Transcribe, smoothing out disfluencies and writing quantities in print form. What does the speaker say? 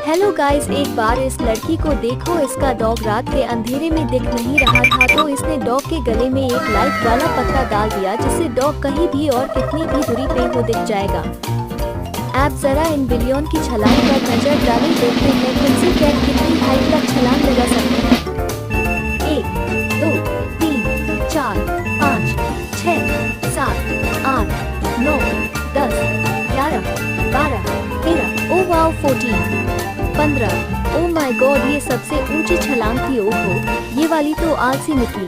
Hello guys, एक बार इस लड़की को देखो। इसका डॉग रात के अंधेरे में दिख नहीं रहा था, तो इसने डॉग के गले में एक लाइट वाला पत्ता डाल दिया, जिससे डॉग कहीं भी और कितनी भी दूरी पे हो दिख जाएगा। आप जरा इन बिलियन की छलांग पर नजर डालें, देखते हैं किनसे कैट कितनी हाइट तक छलांग लगा सकते हैं। 1, 2, 3, 4, 5, 6, 7, 8, 9, 10, 11, 12, 13, oh wow 14, 15। Oh my God, ये सबसे ऊंची छलांग थी। ओहो, ये वाली तो आज से निकली।